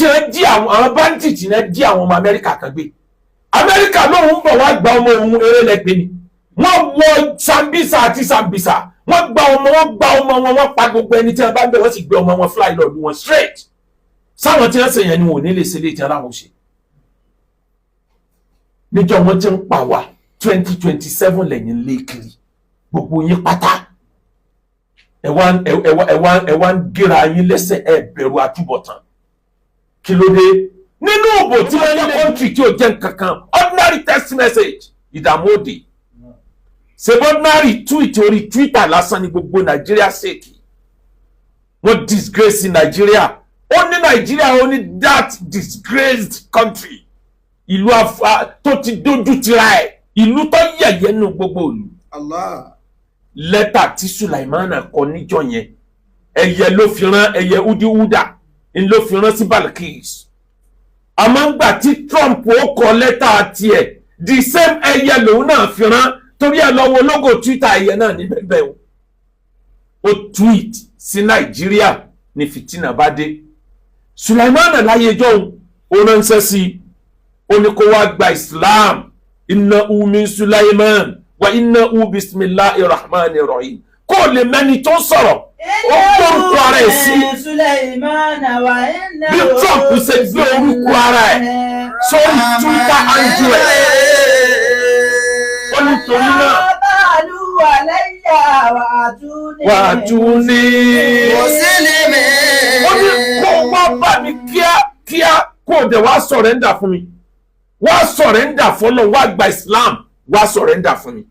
tí wọ́n jí àwọn bandits náà jí àwọn ọmọ Amẹ́ríkà kan gbé. Amẹ́ríkà lóun bọ̀ wá gba ọmọ òun eré lẹ́gbẹ̀ẹ́ ni. Wọ́n wọ Sambisa àti Sambisa. Wọ́n gba ọmọ wọn, wọ́n pa gbogbo ẹni tí wọ́n bá ń bẹ̀, wọ́n sì gbé ọmọ wọn fly lọ lu wọn straight. Sáwọn tí wọ́n ṣe yẹn ni wọ́n ò ní lè ṣe lè jẹ́ láwọn ṣe. Níjọ́ wọ́n ti ń pa wá 2027 lẹ́yìn lé kiri. Gbogbo yín pátá. Ẹ wá ń gíra yín lẹ́sẹ̀ ẹ bẹ̀rù àtúbọ̀tán. Kí ló dé? Nínú òbò tí wọ́n ní country tí ó jẹ́ nǹkankan, ordinary text message ìdààmú òde. Ṣé ordinary tweet orí Twitter lásán ni gbogbo Nàìjíríà ṣèkì. Wọ́n disgrace Nàìjíríà. Ó ní Nàìjíríà ó ní that disgraced country. Ìlú tó ti dójú tira ẹ̀. Ìlú tó yẹ̀yẹ́ nù gbogbo ìlú. Allah. Lẹ́tà tí Sulaimana kọ níjọ́ yẹn. Ẹyẹ ló fi rán ẹyẹ Udiwuda. Ń ló fi rán sí Balkis. Àmọ́ ńgbà tí Trump ó kọ lẹ́tà tiẹ̀, the same ẹyẹ lòun náà fi rán torí ẹ lọ wo logo Twitter ẹyẹ náà ní bẹ́ẹ̀ o. Ó tweet sí Nàìjíríà ní fìtínà bá dé. Sulaimana láyé ẹjọ́ ó ránṣẹ́ sí ó ní kó wá gba Islam. Innahu min Sulaiman wa innahu bismillahir rahmanir rahim. Kó lè mẹ́ni tó sọ̀rọ̀. Ó gbórúkọ ara ẹ̀ sí. Bí Trump ṣe gbé orúkọ ara ẹ̀ sórí Twitter handle ẹ̀. Ó ní torí náà. Wà á tún ní. Ó ní kó wá bá mi kíá kó o dẹ̀ wá sọ̀rẹ́ndà fún mi. Wá sọ̀rẹ́ndà fọ́lọ́ wá gba Islam wá sọ̀rẹ́ndà fún mi.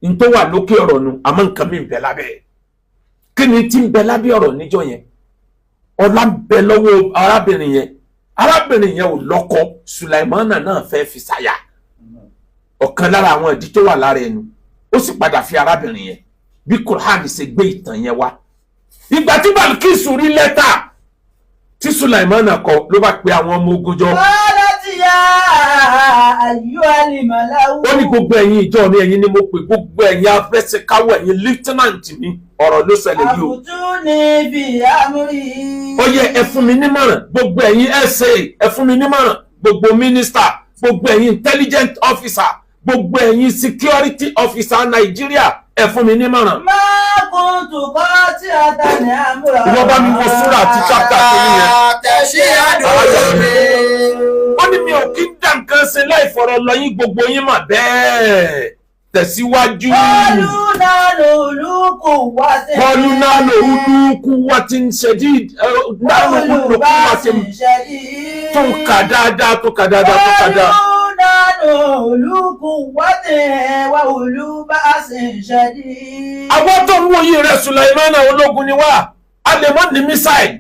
N tó wà lókè ọ̀rọ̀ nu àmọ́ nǹkan mi ń bẹ lábẹ́ ẹ̀. Kí ni tí ń bẹ lábẹ́ ọ̀rọ̀ níjọ́ yẹn? Ọlá ń bẹ lọ́wọ́ arábìnrin yẹn. Arábìnrin yẹn ò lọ́kọ. Sulaimana náà fẹ́ fi ṣàyà. Ọ̀kan lára àwọn ìdí tó wà lára ẹnu. Ó sì padà fi arábìnrin yẹn. Bí Qur'an ṣe gbé ìtàn yẹn wá. Ìgbà tí Balkis rí lẹ́tà tí Sulaimana kọ ló bá pe àwọn ọmọ ogun jọ. Ó ní gbogbo ẹ̀yin ìjọ mi ẹ̀yin ni mo pè, gbogbo ẹ̀yin afẹ́sẹ̀káwọ̀ ẹ̀yin lieutenant mi ọ̀rọ̀ ló ṣẹlẹ̀ yìí o. Ó yẹ ẹ fún mi nímọ̀ràn, gbogbo ẹ̀yin SA ẹ fún mi nímọ̀ràn, gbogbo minister, gbogbo ẹ̀yin intelligent officer, gbogbo ẹ̀yin security officer Nàìjíríà ẹ fún mi nímọ̀ràn. Wọ́n bá mi wọ súrà àti chapter tó níyẹn. Ó ní mi ò kí ń dá nǹkan ṣe láì fọ̀rọ̀ lọ yín gbogbo yín mà bẹ́ẹ̀. Tẹ̀síwájú. Kọlu náà lòlúkù wá ti ń ṣẹ́dí. Náà lòlúkù wá ti ń tó kà dáadáa. Àwọn tó ń wòye rẹ̀ Sulaimana ológun ni wá. A lè mọ́ ní mísáìlì.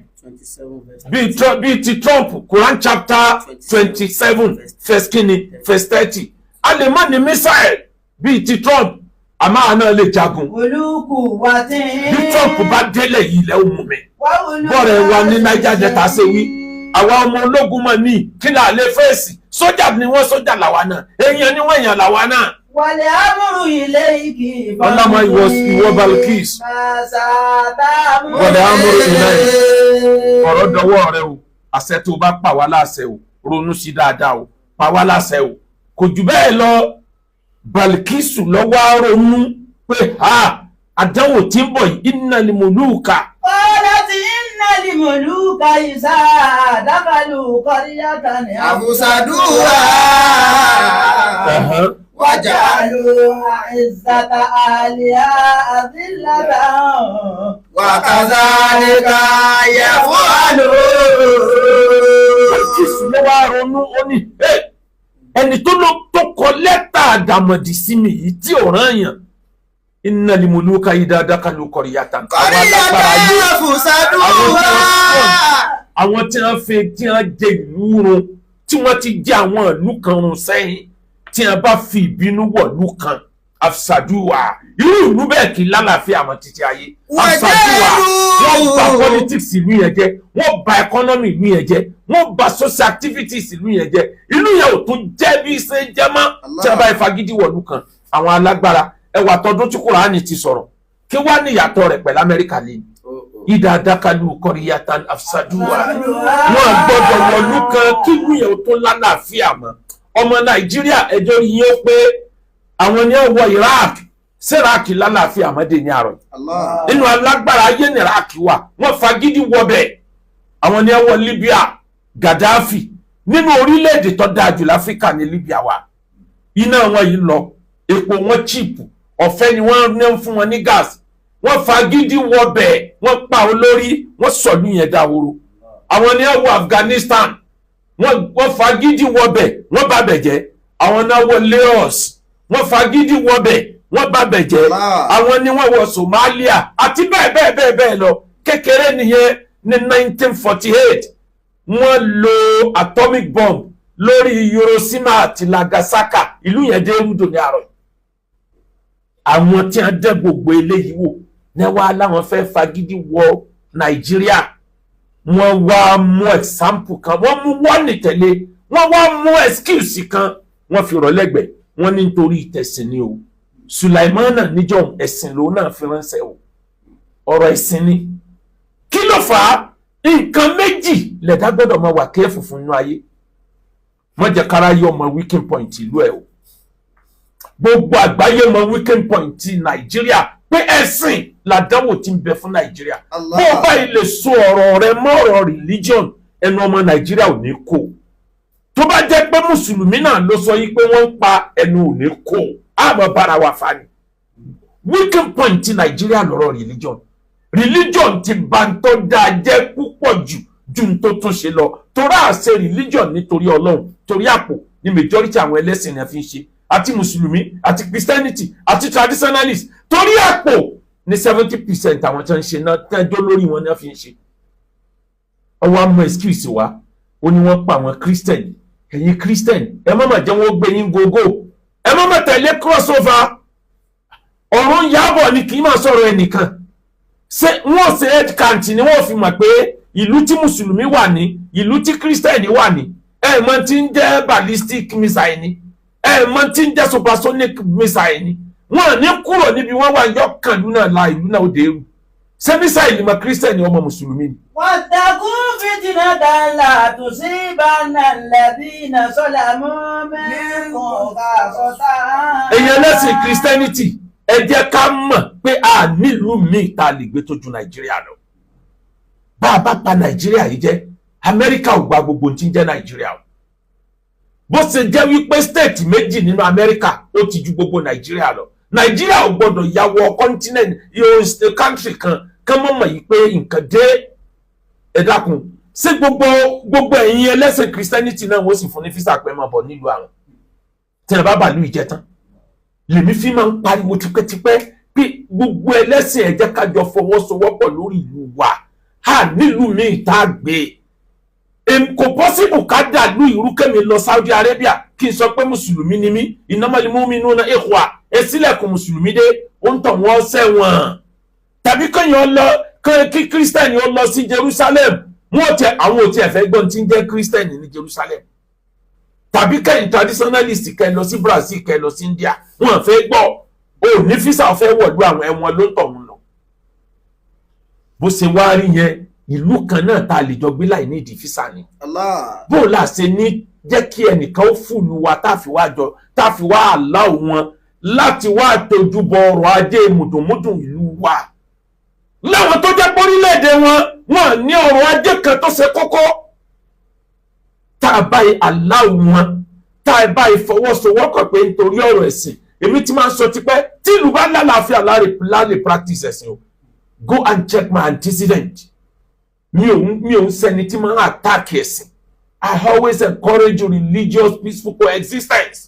Bí ti Trump, Quran chapter 27, verse kini, verse 30. A lè mọ́ ní mísáìlì bí ti Trump, àmọ́ àná lè jagun. Bí Trump bá délẹ̀ yìí lẹ́ òun mi. Bọ́ọ̀rẹ̀ wa ní Niger Delta ṣe wí. Àwa ọmọ ológun mọ̀ ní kí là lè fèsì. Sójà ni wọ́n sójà làwa náà. Èèyàn ni wọ́n èèyàn làwa náà. Wàlẹ̀ àmúrù ilé igi. Ọlọ́mọ ìwọ Balkis. Wàlẹ̀ àmúrù ilé igi. Ọ̀rọ̀ dọwọ́ rẹ o. Àṣẹ tó bá pa wá láṣẹ o. Ronú sí dáadáa o. Pa wá láṣẹ o. Kò jù bẹ́ẹ̀ lọ. Balkisu lọ́wọ́ ronú pé àdánwò tí ń bọ̀ yìí innal muluka. Qalat innal muluka iza dakhalu qaryatan afsaduha waja'alu 'izzata ahliha adillatan wa kadhalika yaf'alun. Balkisu lọ́wọ́ ronú ó ní ẹni tó kọ lẹ́tà àdàmọ̀dì sí mi yìí tí ò rán yàn. Innal muluka idha dakalu qaryatan. Àwọn tí wọ́n fẹ́ tí wọ́n jẹ ìlú run tí wọ́n ti jẹ àwọn ìlú kan run sẹ́yìn tí wọ́n bá fi ìbínú wọ̀ ìlú kan afsaduwa. Irú ìlú bẹ́ẹ̀ kì í lálàáfíà àmọ́ títí ayé. Afsaduwa wọ́n bà politics ìlú yẹn jẹ́, wọ́n bà economy ìlú yẹn jẹ́, wọ́n bà social activities ìlú yẹn jẹ́. Ìlú yẹn ò tún jẹ́ bí ṣe jẹ́ mọ́ tí wọ́n bá ìfagídí wọ̀ ìlú kan. Àwọn alágbára ẹwà tọdún tí Kùránì ti sọ̀rọ̀ kí wá ní ìyàtọ̀ rẹ̀ pẹ̀lú Amẹ́ríkà lẹ́yìn. ìdá dákàlù kọ̀ríyàtàn afsaduwa wọn gbọ́dọ̀ wọ̀lú kan kí wúyẹ̀ tó lálàáfíà mọ́ ọmọ Nàìjíríà ẹjọ́ yìí ó pé àwọn ni ó wọ Iraq Iraq lálàáfíà mọ́dé ní àrọ̀ nínú alágbára ayé ní Iraq wà wọ́n fagídí wọbẹ̀ àwọn ni ó wọ Libya Gaddafi nínú orílẹ̀-èdè tó dáa jù láfíríkà ní Libya wà iná wọn yìí lọ epo wọn cheap ọ̀fẹ́ ni wọ́n ní fún wọn ní gas wọ́n fagídí wọbẹ̀ wọ́n pa olórí wọ́n sọ̀lú yẹn dáhoro àwọn ni ó wọ Afghanistan wọ́n fagídí wọbẹ̀ wọ́n bà bẹ̀ jẹ́ àwọn náà wọ Laos wọ́n fagídí wọbẹ̀ wọ́n bà bẹ̀ jẹ́ àwọn ni wọ́n wọ Somalia àti bẹ́ẹ̀ lọ kékeré nìyẹn ní 1948 wọ́n lo atomic bomb lórí Hiroshima àti Nagasaki ìlú yẹn dé rúdò ní àárọ̀ àwọn tí wọ́n dẹ́ gbogbo eléyìí wò ní wàá láwọn fẹ́ fagídí wọ Nàìjíríà wọ́n wá mú example kan wọ́n mú wọ́n nìtẹ̀lé wọ́n wá mú excuse kan wọ́n fi rọ̀ lẹ́gbẹ̀ẹ́ wọ́n ní nítorí ìtẹ̀sìn ni o Sulaimana níjọ́ ẹ̀sìn lòun náà fi ránṣẹ́ o ọ̀rọ̀ ẹ̀sìn ni kí ló fà á nǹkan méjì lẹ̀dá gbọ́dọ̀ máa wà kẹ́ẹ̀fù fún inú ayé wọ́n jẹ́ kára yọ ọmọ weekend point ìlú ẹ̀ o gbogbo àgbáyé mọ weekend point ti Nàìjíríà pé ẹ̀sìn làdánwò tí ń bẹ fún Nàìjíríà bó o báyìí lè so ọ̀rọ̀ rẹ mọ́ ọ̀rọ̀ religion ẹnu ọmọ Nàìjíríà ò ní kó tó bá jẹ́ pé mùsùlùmí náà ló sọ yí pé wọ́n ń pa ẹnu ò ní kó àmọ́ bára wa fa ni weekend point ti Nàìjíríà lọ́rọ̀ religion ti bà ń tó dáa jẹ́ púpọ̀ jù n tó tún ṣe lọ torí àṣẹ religion nítorí Ọlọ́run torí àpò ní majority àwọn ẹlẹ́sìn náà fi ń ṣe àti mùsùlùmí àti Christianity àti traditionalist torí àpò ní 70% àwọn tó ń ṣe náà tẹ́jọ́ lórí wọn náà fi ń ṣe ọwọ́ àmọ́ excuse wa ó ní wọ́n pa àwọn Christian ẹ̀yin Christian ẹ má mà jẹ́ wọ́n gbé yín gógó ẹ má mà tẹ̀lé crossover ọ̀run yàbọ̀ ni kì í máa sọ̀rọ̀ ẹnìkan ṣé wọ́n ṣe head count ni wọ́n fi mọ̀ pé ìlú tí mùsùlùmí wà ní ìlú tí Christian wà ní ẹ mọ̀ tí ń jẹ́ ballistic missile ni ẹ mọ̀ tí ń jẹ́ supersonic missile ni wọ́n ní kúrò níbi wọ́n wà yọ kànú náà la ìlú náà ó dé rú ṣé missile mọ̀ Christian ọmọ mùsùlùmí ni. واتقوا فتنة لا تصيبن الذين ظلموا منكم خاصة. èèyàn lẹ́sìn Christianity ẹ jẹ́ ká mọ̀ pé a nílùú míì tá a lè gbé tó ju Nàìjíríà lọ bá a bá pa Nàìjíríà yìí jẹ́ Amẹ́ríkà ò gba gbogbo tí ń jẹ́ Nàìjíríà o bó ṣe jẹ́ wípé state méjì nínú Amẹ́ríkà ó ti ju gbogbo Nàìjíríà lọ Nàìjíríà ò gbọdọ̀ yàwọ̀ continent yóò country kan mọ̀ yìí pé nǹkan dé ẹ dákun ṣé gbogbo ẹ̀yin ẹlẹ́sìn Christianity náà wọ́n sì fún ní físà pẹ́ máa bọ̀ nílùú àwọn tí ẹ bá bàálù ìjẹtán lèmi fi máa ń pariwo tipẹ́tipẹ́ pé gbogbo ẹlẹ́sìn ẹ jẹ́ ká jọ fọwọ́sowọ́pọ̀ lórí ìlú wa nílùú míì tá a gbé kò pọ́sibù ká dàlú ìrúkẹ́mi lọ Saudi Arabia kí n sọ pé mùsùlùmí ni mí innamal mu'minuna ikhwa ẹ sílẹ̀kùn mùsùlùmí dé ó ń tàn wọ́n sẹ́wọ̀n tàbí kéèyàn lọ kí kírísítẹ́nì ó lọ sí Jerusalem àwọn ò tiẹ̀ fẹ́ gbọ́n tí ń jẹ́ kírísítẹ́nì ní Jerusalem tàbí kẹ́yìn traditionalist kẹ́ lọ sí Brazil kẹ́ lọ sí India wọ́n fẹ́ gbọ́ ò ní físà fẹ́ wọ̀lú àwọn ẹ̀wọ̀n ló ń tọ̀ wọn lọ bó ṣe wá rí yẹn ìlú kan náà tá a lè jọ gbé láì ní ìdí físà ni bó o là ṣe ní jẹ́ kí ẹnìkan ó fùlù wa tá a fi wá àlá wọn láti wá tójúbọ ọrọ̀ ajé mùdùnmùdùn ìlú wa láwọn tó jẹ́ pórílẹ̀-èdè wọn ní ọrọ̀ ajé kan tó ṣe kókó tá a báyìí àlá wọn tá a báyìí fọwọ́sowọ́pọ̀ pé nítorí ọ̀rọ̀ ẹ̀sìn èmi ti máa ń sọ tipẹ́ tí ìlú bá lálàáfíà láre practice ẹ̀sìn o go and check my antecedent mi ò ń sẹni tí máa ń attack ẹ̀sìn I always encourage religious peaceful coexistence.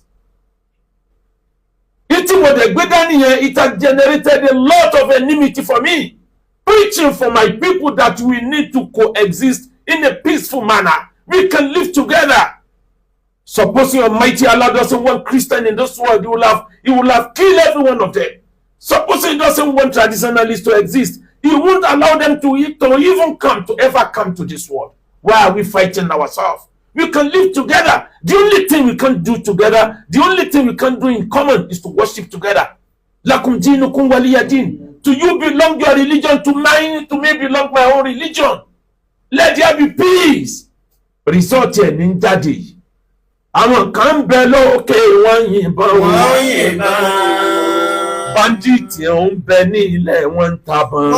Ìtí mo dẹ̀ gbé dání yẹn it has generated a lot of enmity for me preaching for my people that we need to coexist in a peaceful manner we can live together. Supposing Almighty Allah doesn't want Christian in this world, He will have killed every one of them. Supposing He doesn't want traditionalists to exist, He won't allow them to even ever come to this world. Why are we fighting ourselves? We can live together. The only thing we can do together, the only thing we can do in common is to worship together. Lakum dinukum waliya din. To you belong your religion, to mine, to me belong my own religion. Let there be peace. Result ẹ̀ ní jáde yìí. Àwọn kan ń bẹ lókè wọ́n yìnbọn. Bandit ń bẹ ní ilẹ̀ wọ́n ń tabọn.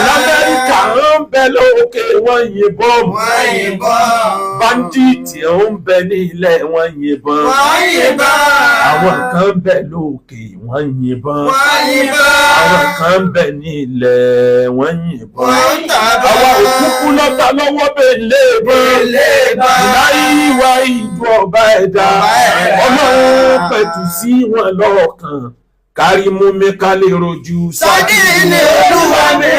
L'Amẹ́ríkà ń bẹ lókè wọ́n yìnbọn. Bandit ń bẹ ní ilẹ̀ wọ́n yìnbọn. Àwọn kan ń bẹ lókè wọ́n yìnbọn. Àwọn kan ń bẹ ní ilẹ̀ wọ́n yìnbọn. Àwa òkúkú lọ́ta lọ́wọ́ bẹ́ẹ̀ láyé wá ìjọ ọba ẹ̀dá. Ọlọ́run pẹ̀tù sí wọn lọ́kàn. Kárí mú mi ká lè rojú sádìní Olúwa mi.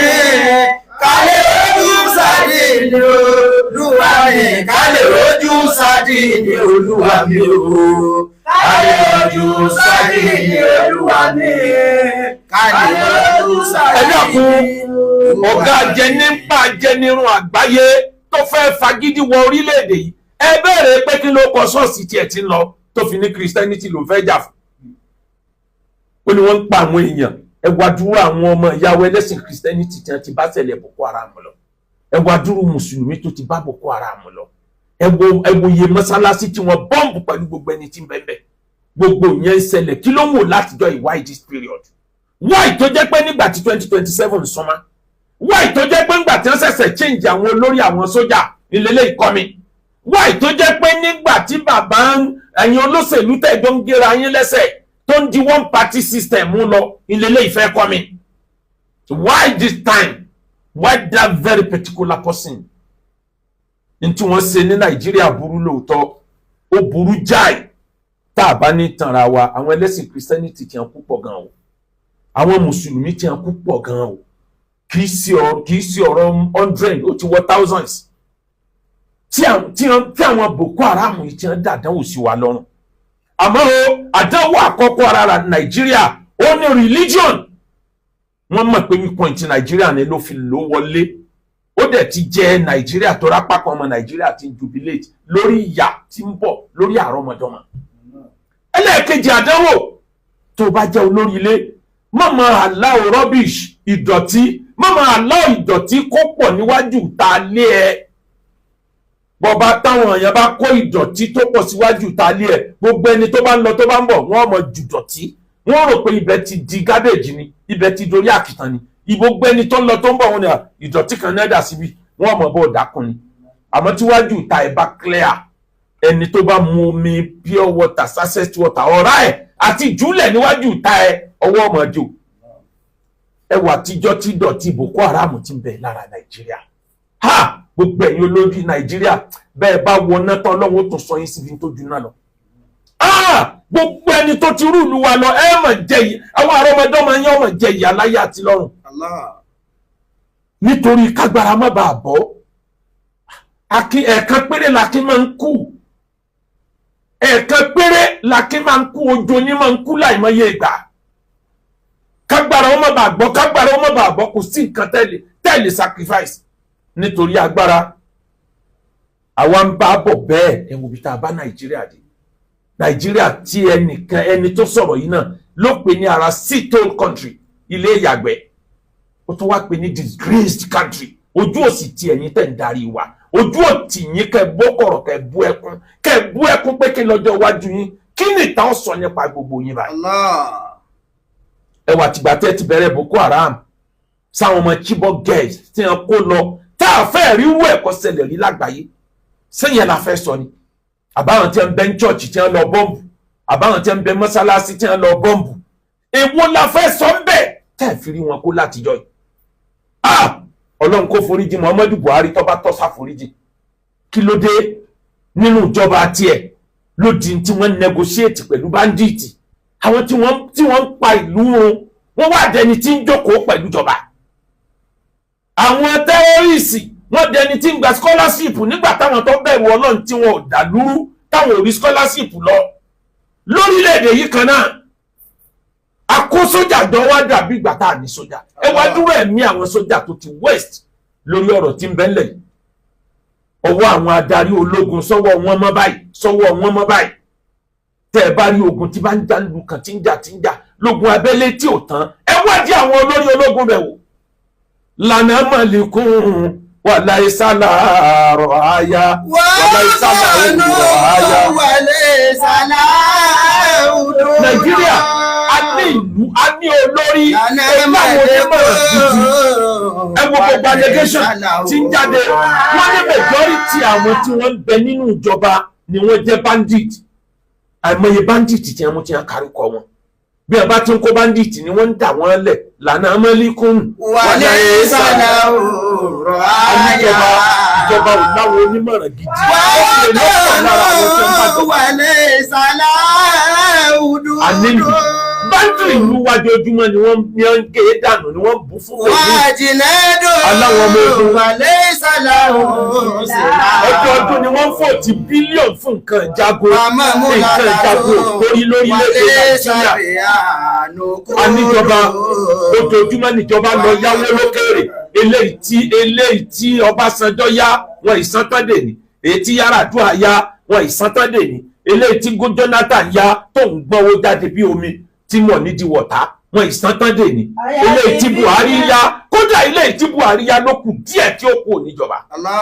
Ká lè rojú sádìní Olúwa mi. Ká lè rojú sádìní Olúwa mi o. Ká lè rojú sádìní Olúwa mi. Ká lè rojú sádìní. Ọ̀gá ajẹnípa ajẹnirun àgbáyé tó fẹ́ fagídí wọ orílẹ̀-èdè yìí. Ẹ bẹ̀rẹ̀ pé kí ló kọ ṣọ́ọ̀ṣì tiẹ̀ ti ń lọ tó fi ní Christianity ló fẹ́ jà fún. Ó ní wọ́n ń pa àwọn èèyàn. Ẹ wá dúró àwọn ọmọ ìyàwó ẹlẹ́sìn Christianity tí wọ́n ti bá ṣẹlẹ̀ Boko Haram lọ. Ẹ wá dúró mùsùlùmí tó ti bá Boko Haram lọ. Ẹ wo iye mọ́sálásí tí wọ́n bọ́ǹbù pẹ̀lú gbogbo ẹni tí ń bẹ bẹ̀. Gbogbo yẹn ń ṣẹlẹ̀ kí ló mú látijọ́ ìwá this period. Why tó jẹ́ pé nígbà tí 2027 súnmọ́. Why tó jẹ́ pé nígbà tí wọ́n ṣẹ̀ṣẹ̀ change àwọn olórí àwọn sójà ìlélẹ̀ ìkọ́mi. Why tó jẹ́ pé nígbà tí bàbá ẹ̀yin olóṣèlú tẹ̀jọ́ ń gera yín lẹ́sẹ̀ tó ń di one party system mú lọ ìlélẹ̀ ìfẹ́ kọ́ mi. Why this time? Why that very particular person? Ní tí wọ́n ṣe ní Nàìjíríà burú lóòótọ́, ó burú jáì. Tá a bá ní tanra wa, àwọn ẹlẹ́sìn Christianity ti hàn púpọ̀ gan o. Àwọn Mùsùlùmí ti hàn púpọ̀ gan o. Kì í sí ọ̀rọ̀ 100, ó ti wọ thousands. Tí àwọn Boko Haram yìí ti hàn dàdánwò sí wa lọ́rùn. Àmọ́ o, àdánwò àkọ́kọ́ ara Nàìjíríà ó ní religion. Wọ́n mọ̀ pé wípọ̀ǹtì Nàìjíríà ni ló fi lò wọlé. Ó dẹ̀ ti jẹ́ Nàìjíríà tó rápá kan ọmọ Nàìjíríà ti jubilate lórí ìyà tí ń bọ̀ lórí àrọ́mọdọ́mọ. Ẹlẹ́ẹ̀kejì àdánwò tó bá jẹ́ olórí ilé, má máa allow rubbish ìdọ̀tí, má máa allow ìdọ̀tí kó pọ̀ níwájú ta lé ẹ. Bọ́ba táwọn èèyàn bá kó ìdọ̀tí tó pọ̀ síwájú ta lé ẹ, gbogbo ẹni tó bá ń lọ tó bá ń bọ̀ wọ́n mọ̀ jù dọ̀tí. Wọ́n rò pé ibẹ̀ ti di garbage ni, ibẹ̀ ti dorí àkìtàn ni. Gbogbo ẹni tó ń lọ tó ń bọ̀ wọn ni ìdọ̀tí kan náà dà síbi, wọ́n mọ̀ bọ́ dákun ni. Àmọ́ tíwájú ta ẹ̀ bá clear, ẹni tó bá mu omi pure water, sachet water, ọ̀rá ẹ̀ àti jùlẹ̀ níwájú ta ẹ̀ ọwọ́ ọmọdé. Ẹwà àtijọ́ tí dọ̀tí Boko Haram ti ń bẹ lára Nàìjíríà. Ha! Gbogbo ẹ̀yin olórí Nàìjíríà bẹ́ẹ̀ bá wọná tán Ọlọ́run tó sọ yín síbi tó jù náà lọ. Gbogbo ẹni tó ti rúùlù wa lọ ẹ mọ̀ jẹ yìí, àwọn àrọ́mọdọ́mọ yẹn mọ̀ jẹ ìyà láyé àti lọ́run. Nítorí kágbára má bàa bọ́. Ẹ̀ẹ̀kan péré làkín máa ń kú. Ẹ̀ẹ̀kan péré làkín máa ń kú, ojo ní máa ń kú láìmọye ìgbà. Kágbára ó má bàa gbọ́, kágbára ó má bàa bọ́, kò sí nǹkan tẹ́lẹ̀ sacrifice. Nítorí agbára àwa ń bá bọ̀ bẹ́ẹ̀ ẹ̀wọ̀n bí tá a bá Nàìjíríà dé. Nàìjíríà tí ẹni tó sọ̀rọ̀ yìí náà ló pè ní ara shithole country, ilé ìyàgbẹ́. Ó tún wá pè ní disgraced country. Ojú òsì tí ẹ̀yin tẹ̀ ń darí wa. Ojú òtì yín kẹ́ bọ́kọ̀rọ̀ kẹ́ bú ẹkún pé kí lọ́jọ́ iwájú yín. Kí ni ìtàn sọ nípa gbogbo yín báyìí? Ẹwà tìgbà tẹ́ ti bẹ̀rẹ̀ Boko Haram sáwọn ọmọ Chibok girls tí wọ́n kó lọ tá a fẹ́ rí wú ẹ̀kọ́ ṣẹlẹ̀ rí lágbàáyé. Sẹ́yìn ẹ̀ la fẹ́ sọ ni. Àbáwọn tí wọ́n bẹ ní church tí wọ́n lọ bọ́ǹbù, àbáwọn tí wọ́n bẹ mọ́sálásí tí wọ́n lọ bọ́ǹbù. Èwo la fẹ́ sọ ń bẹ̀ tẹ́ ẹ̀ fi rí wọn kó látijọ́ yìí. Ọlọ́run kó foríjì Muhammadu Buhari tó bá tọ́ sáforíjì. Kí ló dé nínú ìjọba tiẹ̀ ló di tí wọ́n negotiate pẹ̀lú bandits. Àwọn tí wọ́n ń pa ìlú wọn wá dẹni tí ń jókòó pẹ̀lú ìjọba. Àwọn tẹ́rọ́rìsì wọ́n dẹni tí ń gba scholarship nígbà táwọn tó bẹ̀rù Ọlọ́run tí wọn ò dá lúrú táwọn ò rí scholarship lọ. Lórílẹ̀-èdè yìí kan náà, àkó sójà jọ wá dàbí ìgbà tá à ní sójà. Ẹ wá dúró ẹ̀mí àwọn sójà tó ti waste lórí ọ̀rọ̀ tí ń bẹ́ńlẹ̀ yìí. Ọwọ́ àwọn adarí ológun sọ́wọ́ wọn mọ́ báyìí. Tẹ́ ẹ bá rí ogun tí bá ń jà lù kàn tí ń jà lógun abẹ́lé tí ò tán ẹ wádìí àwọn olórí ológun bẹ̀ wò lànà mọ̀lẹ́kùn wàlá ìsàlà rọ̀ àyà wàlá ìsàlà Nàìjíríà a ní ìlú a ní olórí ẹgbẹ́ àwọn onímọ̀ràn gidi ẹgbẹ́ gbogbo allegation tí ń jáde wọ́n ní majority àwọn tí wọ́n ń bẹ nínú ìjọba ni wọ́n jẹ́ bandit àìmọye bandit tí wọ́n ti ń kárí kọ wọn bí ẹ bá ti ń kó bandit ni wọ́n ń dà wọ́n lẹ̀ lànà amẹ́líkùn wàlẹ̀ ìsàlà òrò àyà ìjọba ò láwọn onímọ̀ràn gidi wàlẹ̀ ìsàlà òdò báńkì ìlú wájú ojúmọ́ ni wọ́n ń gé dànù ni wọ́n bù fún òní aláwọ̀ ọmọ ogun wàlẹ̀ ìsàlà òsèlà ọdún ni wọ́n fòtì bílíọ̀nù fún nǹkan ìjago lórílẹ̀-èdè Nàìjíríà àníjọba ojoojúmọ́ níjọba lọ yáwó lókèrè eléyìí tí Ọbásanjọ́ yá wọn ìsántádè ní èyí tí Yar'Adua yá wọn ìsántádè ní eléyìí tí Jonathan yá tó ń gbọ́wọ́ jáde bí omi tí mọ̀ nídìí wọ̀tá wọn ìsántádè ní eléyìí tí Buhari yá kódà eléyìí tí Buhari yá ló kù díẹ̀ tí ó kù níjọba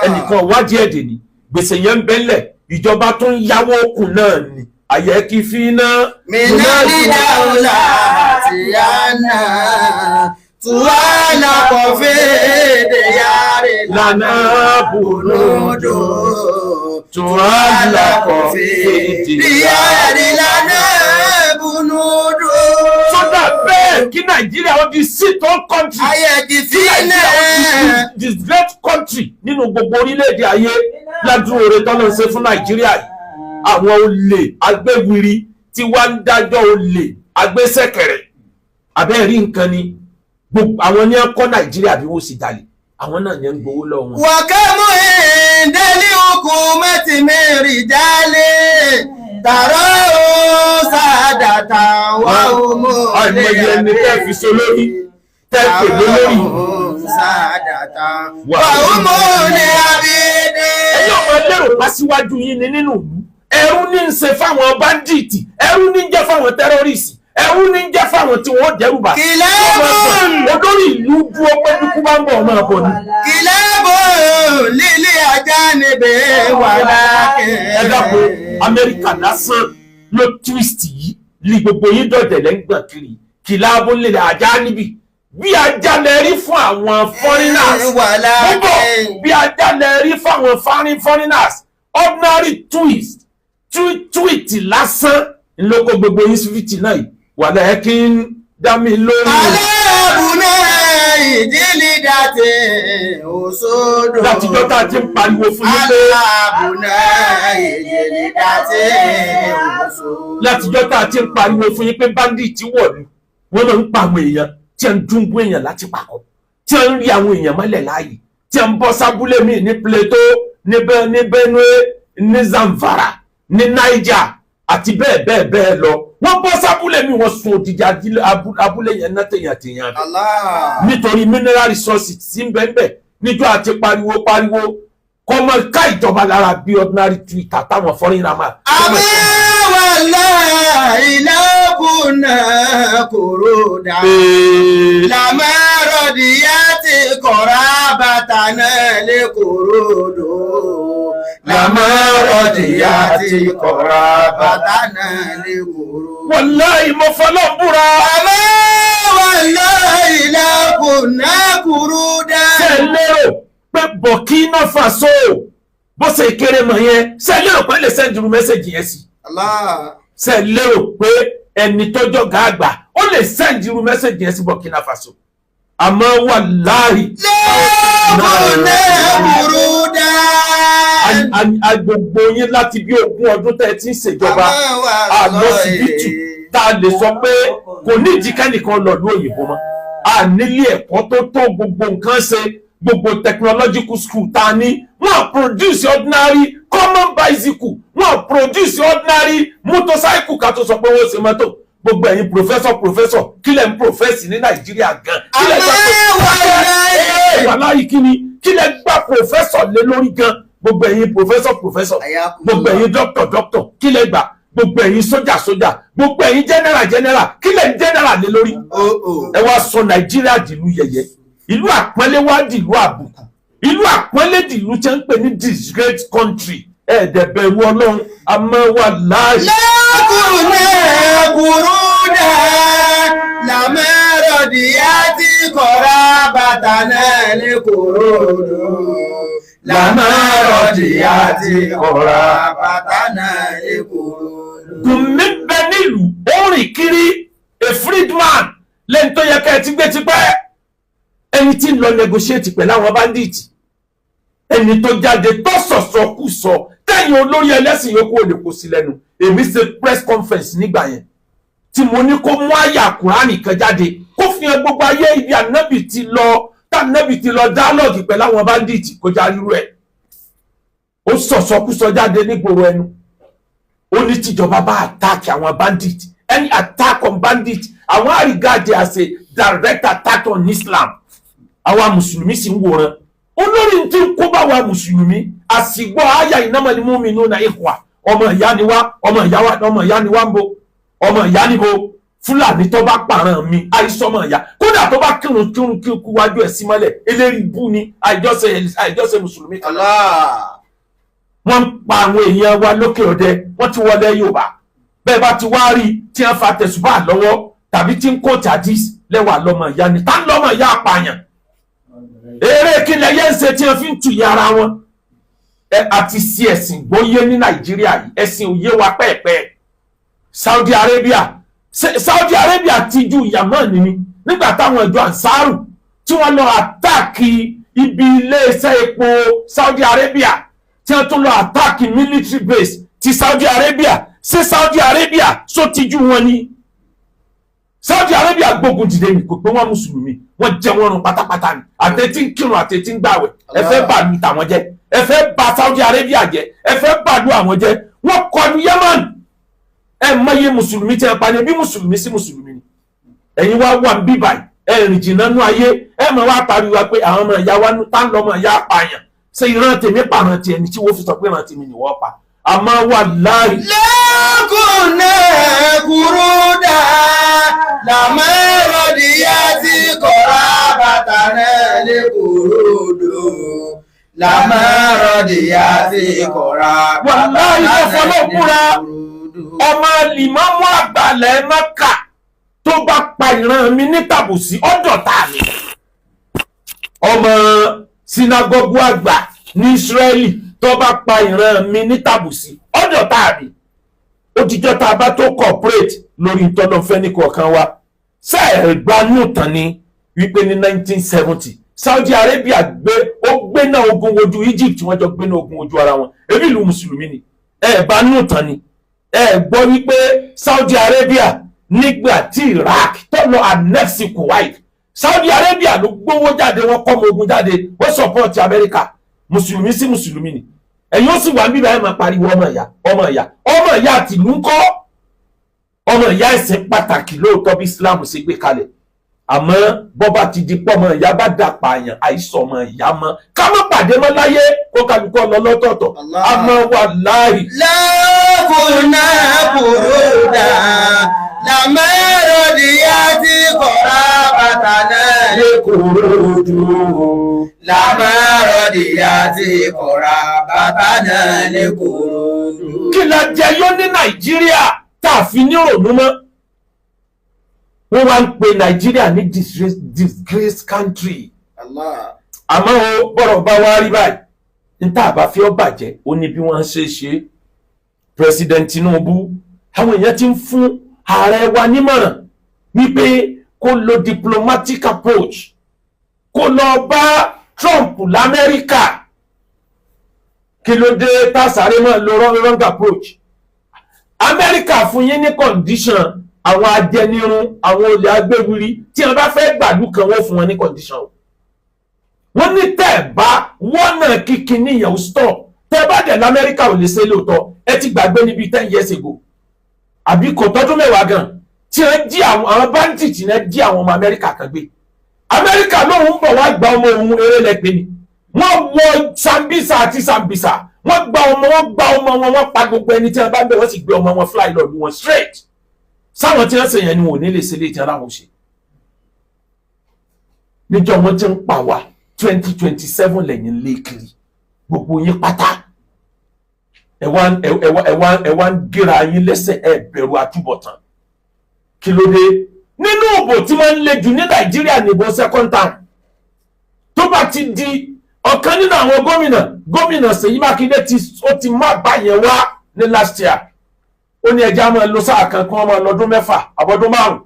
ẹnìkan wádìí ẹ̀dẹ̀ ní gbèsè yẹn ń bẹ́lẹ̀ ìjọba tó ń yáwó kù náà ni àyẹ̀kí fi ná. minani dáwùlà tìyànà tuwala kọfíìdì yàrá lànà bùnúdò tuwala kọfíìdì yàrá lànà bùnúdò. sọ́dà bẹ́ẹ̀ kí Nàìjíríà ó di sit-on country. ayẹ̀kí fi ná. this great country nínú gbogbo orílẹ̀-èdè ayé ládùúgbò rẹ̀ tọ́lọ́ ṣe fún Nàìjíríà yìí. Àwọn olè agbéwiri tí wá ń dájọ́ olè agbésẹ̀kẹ̀rẹ̀ abẹ́rí nǹkan ni gbogbo àwọn ní ẹ̀kọ́ Nàìjíríà bí wọ́n sì jalè àwọn náà ní ń gbowó lọ́wọ́ wọn. wàkàmù ìdẹ́lí okùn mẹ́tì mẹ́rin jálè tààrà ó sàdàtà wà ó mú àìmọye ẹni tẹ́ fi so lórí tẹ́ pè lórí sàdàtà wà ó mú ní abídé. ẹ̀yin ọmọ lérò pa síwájú yín ni nínú ìlú ẹrú ní ń ṣe fáwọn báńdíìtì ẹrú ní ń jẹ́ fáwọn tẹ́rọ́rìsì ẹrú ní ń jẹ́ fáwọn tí wọ́n dẹ́rù bà. kìlẹ́bùn olórí ìlú dúró pé dúkú bá ń bọ̀ ọmọ àbọ̀ ni. kìlẹ́bùn lílé ajá níbẹ̀ wà lákẹ́. ẹ dákun Amẹ́ríkà lásán ló twist yìí ní gbogbo yín dọ̀dẹ̀ lẹ́gbọ̀n kiri kìlẹ́bùn lílé ajá níbi bí ajá lẹ rí fún àwọn foreigners púpọ̀ bí ajá lẹ rí fún àwọn foreigners ordinary tweet lásán ńlọkọ gbogbo insufiti náà wà lẹ́yìn kí n dá mi lórí. aláàbùnà ìdílé dàtẹ̀ òṣòdò. látijọ́ tá a ti ń pariwo fún yín pé. aláàbùnà ìdílé dàtẹ̀ òṣòdò. látijọ́ tá a ti ń pariwo fún yín pé bandit wọ̀lú wọ́n máa ń pa àwọn èèyàn tí a ń dúnbú èèyàn láti pàkọ́ tí a ń rí àwọn èèyàn mọ́lẹ̀ láàyè tí a ń bọ́ sábúlé mi ní Plateau ní Benue ní Zamfara ní Niger àti bẹ́ẹ̀ bẹ́ẹ̀ bẹ́ẹ̀ lọ wọ́n bọ́ sábúlé mi wọ́n sun òdìjà abúlé yẹn náà tèèyàn nítorí mineral resources tí ń bẹ́ẹ̀ níjọ́ àti pariwo kọ́ mọ́ ká ìjọba lára bí ordinary Twitter táwọn foreigner máa. àmì wàlá ìlàkùnà kòròdà làmárọ̀ díyà ti kọ̀ra bàtà náà lè kòròdò. làmárọ̀ díyà ti kọ̀ra bàtà náà lè kòròdò. wàláhì mo fọlọ́ búra. àmì wàlá ìlàkùnà kòròdà. ṣe lérò pé Burkina Faso bó ṣe kéré mọ̀ yẹn ṣe lérò pé lè sẹ́ndìrú mẹ́sẹ̀gì yẹn sí. ṣe lérò pé ẹni tọ́jọ́ gàgbà ó lè sẹ́ndìrú mẹ́sẹ̀gì yẹn sí Burkina Faso àmọ́ wàláhì. lẹ́kùnà kòròdà. agbègbè yín láti bí 20 ọdún tẹ́ ẹ ti ń ṣèjọba àlọ́sibítù tá a lè sọ pé kò ní ìdíkẹ́nìkan lọ ní òyìnbó mọ́ a nílé ẹ̀kọ́ tó gbogbo nǹkan ṣe gbogbo technological school ta ni wọ́n produce ordinary common bicycle wọ́n produce ordinary motorcycle ká tó sọ pé wọ́n ṣe mọ́tò gbogbo ẹ̀yin professor kílẹ̀ ń profess ní Nàìjíríà gan kílẹ̀ gbà wàláyé kílẹ̀ gbà professor lé lórí gan gbogbo ẹ̀yin professor gbogbo ẹ̀yin doctor kílẹ̀ gbà gbogbo ẹ̀yin sójà gbogbo ẹ̀yin general kí lẹ̀ ń general lé lórí ẹ wá sọ Nàìjíríà dìlú yẹ̀yẹ́ ìlú àpọ́nlé wá dìlú àbùkù ìlú àpọ́nlé dìlú tí ń pè ní disgraced country ẹ̀ẹ́dẹ̀bẹ̀rù Ọlọ́run àmọ́ wà láàyè. lẹ́kùnrin burúdà làmẹ́rọ̀dìyàtì kọ̀ra bàtà náà ní kòròdò làmẹ́rọ̀dìyàtì kọ̀ra bàtà náà ní kòròdò. Gùnmí bẹ nílùú ó rìn kiri a freedman lẹ́ni tó yẹ ká ẹ ti gbé tipẹ́ ẹni tí ń lọ negotiate pẹ̀lú àwọn bandit ẹni tó jáde tó sọ̀sọ̀ kù sọ tẹ̀yìn olórí ẹlẹ́sìn yòókù ò lè kó sí lẹ́nu èmi ṣe press conference nígbà yẹn tí mo ní kó mú àyà Kùránì kan jáde kó fi hàn gbogbo ayé ibi ànábì ti lọ tànábì ti lọ dialogue pẹ̀lú àwọn bandit kó já rírú ẹ̀ ó sọ̀sọ̀ kù sọ jáde nígboro ẹnu ó ní tíjọba bá attack àwọn bandit any attack on bandit àwọn á regard it as a direct attack on Islam àwa mùsùlùmí sì ń wòran olórí tí ń kó bá wa mùsùlùmí àsìgbọ́ àyà innamal mu'minuna ikhwa ọmọ ìyá ni wá ọmọ ìyá ni wá ń bo ọmọ ìyá ni bo Fúlàní tó bá pààràn mi àìsàn ọmọ ìyá kódà tó bá kírun kí kú wájú ẹ̀ sí mọ́lẹ̀ eléri bú ni àìjọ́sẹ̀ mùsùlùmí kan. wọ́n ń pa àwọn èèyàn wa lókè ọdẹ wọ́n ti wọlé Yorùbá bẹ́ẹ̀ bá ti wá rí tí wọ́n fa tẹ̀sùbà lọ́wọ́ tàbí tí ń kó tàdís lẹ́wà lọ́mọ ìyá ni tá lọ́mọ ìyá apààyàn eré kílẹ̀ yẹn ń ṣe tí wọ́n fi ń tuyà ara wọn àti sí ẹ̀sìn gbóyé ní Nàìjíríà yìí ẹ̀sìn òye wa pẹ́ẹ̀pẹ́ Saudi Arabia ti ju Yamani ni nígbà táwọn ìjọ Ansaru tí wọ́n lọ àtáàkì ibi iléeṣẹ́ epo Saudi Arabia tí wọ́n tún lọ àtáàkì military base ti Saudi Arabia ṣé Saudi Arabia só ti ju wọn ni Saudi Arabia gbógun dìde ní kò pé wọ́n mùsùlùmí wọ́n jẹ wọ́n run pátápátá ni àtẹ̀tí ń kírun àtẹ̀tí ń gbàwẹ̀ ẹ fẹ́ bàlú tàwọn jẹ́ ẹ fẹ́ bà Saudi Arabia jẹ́ ẹ fẹ́ bàlú àwọn jẹ́ wọ́n kọlu Yemen ẹ mọye mùsùlùmí tí ẹ pa ní bí mùsùlùmí sí mùsùlùmí ni ẹ̀yin wá wà ń bí báyìí ẹ rìn jìnnà nú ayé ẹ mọ̀ wá pariwo pé àwọn ọmọ ìyá wa tá ń lọ ọmọ ìyá apààyàn ṣe ìran tèmi pààrọ̀ tiẹ̀ ní tí wọ́n fi sọ pé ìran tèmi ni wọ́n pa àmọ́ wà láàyè. lẹ́kùnrin burúdà làmẹ́rọ̀dìyàtì kọ̀ra bàtà náà ní kòròdò làmẹ́rọ̀dìyàtì kọ̀ra bàtà náà ní kòròdò. ọmọ Lìmámù àgbàlẹ̀ Mákà tó bá pa ìran mi ní tàbùsí ọ̀dọ̀ta mi ọmọ sinagogu àgbà ní Ísírẹ́lì tó bá pa ìran mi ní tàbùsí ọ̀dọ̀ta mi òtijọ́ tá a bá tó corporate lórí ìtọ́nà fẹ́ni kọ̀ọ̀kan wa sẹ́ẹ̀gbánú tán ni wípé ní 1970 Saudi Arabia gbé náà ogun wojú Egypt wọ́n jọ gbé náà ogun wojú ara wọn ebi ìlú mùsùlùmí ni ẹ̀ẹ̀gbánú tán ni ẹ gbọ́ wípé Saudi Arabia nígbà tí Iraq tó lọ annex Kuwait Saudi Arabia ló gbówó jáde wọ́n kọ́ ọmọ ogun jáde wọ́n support America mùsùlùmí sí mùsùlùmí ni ẹ̀yin ó sì wà níbà ẹ̀ máa pariwo ọmọ ìyá àti ìlú ń kọ́ ọmọ ìyá ẹ̀sìn pàtàkì lóòótọ́ bí Islam ṣe gbé kalẹ̀ àmọ́ bọ́ba ti di pọ́ ọmọ ìyá bá dà pààyàn àìsàn ọmọ ìyá mọ́ ká má pàdé mọ́ láyé kó kálukú lọ lọ́tọ̀ọ̀tọ̀ àmọ́ wà láàyè. lẹ́kùnrin burúdà làmẹ́rọ̀dìyàtì kọ̀ra bàtà náà ní kòròdò làmẹ́rọ̀dìyàtì kọ̀ra bàtà náà ní kòròdò. kí la jẹ yó ní Nàìjíríà tá a fi ní òòlù mọ́ wọ́n wá ń pe Nàìjíríà ní disgrace country àmọ́ o bọ̀rọ̀ bá wá rí báyìí níta àbá fi ọ́ bàjẹ́ ó ní bí wọ́n ṣe President Tinubu àwọn èèyàn ti ń fún ààrẹ wa nímọ̀ràn wípé kó lo diplomatic approach kó lọ bá Trump l'Amẹ́ríkà kí ló dé tásàré mọ́ lo wrong approach Amẹ́ríkà fún yín ní condition àwọn ajẹnirun àwọn olè agbéwìrì tí wọ́n bá fẹ́ gbàlú kan wọ́n fún wọn ní condition wọ́n ní tẹ́ bá wọ́n náà kíkí ní ìyàwó stop tẹ́ bá dẹ̀ l'Amẹ́ríkà ò lè ṣe lóòótọ́ ẹ ti gbàgbé níbi 10 years ago àbí kò tọ́dún mẹ́wàá gan tí wọ́n jí àwọn bandit náà jí àwọn ọmọ Amẹ́ríkà kan gbé Amẹ́ríkà lóun ń bọ̀ wá gba ọmọ òun eré lẹ́gbẹ̀ẹ́ ni wọ́n wọ Sambisa àti Sambisa wọ́n gba ọmọ wọn wọ́n pa gbogbo ẹni tí wọ́n bá ń bẹ̀ wọ́n sì gbé ọmọ wọn fly lọ lu wọn straight sáwọn tí wọ́n ṣe yẹn ni wọn ò ní lè ṣe lè jẹ́ aláwọ̀ ṣe níjọ́ wọn ti ń pa wá 2027 lẹ́yìn lé kiri gbogbo yín pátá ẹ wá ń gíra yín lẹ́sẹ̀ ẹ bẹ̀rù àtúbọ̀tán kí ló dé nínú òbò tí wọ́n ń le jù ní Nàìjíríà nìbò second term tó bá ti di ọ̀kan nínú àwọn gómìnà Ṣèyí Mákindé ó ti má bá yẹn wá ní last year ó ní ẹja máa lọ sáà kan kí wọ́n máa lọ́dún 6 àbọ̀dún 5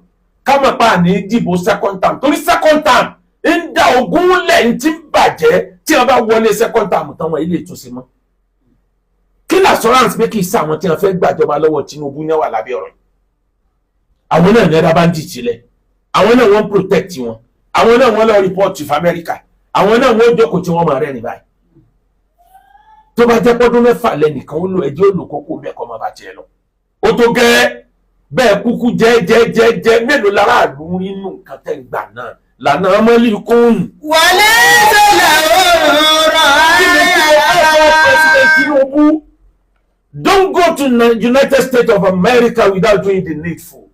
ká mọ̀ pa ní dìbò second term torí second term ń da ogún lẹ́yìn tí ń bàjẹ́ tí wọ́n bá wọlé second term tán wọ́n ilé ìtúnṣe mọ́ kí ní assurance pé kì í sá àwọn tí wọ́n fẹ́ gbàjọba lọ́wọ́ Tinubu ní wà lábẹ́ ọ̀rọ̀ àwọn náà ní ẹ̀dá bá ń dìtì lẹ̀ àwọn náà wọ́n protect wọn àwọn náà wọ́n lọ report to America àwọn náà wọ́n jókòó tí wọ́n máa rẹ́rìn báyìí tó bá jẹ́ pọ́dún 6 lẹ́nìkan ó lo ẹjọ́ olùkókó mẹ́kọ̀ọ́ máa bá tiẹ̀ lọ ó tó gẹ́ bẹ́ẹ̀ kúkú jẹ́ mélòó lára àlù nínú nǹkan tẹ́ ń gbà náà lànà ọmọlì kún. wọlé sọlá òòrọ̀ President Tinubu don't go to the United States of America without doing the needful.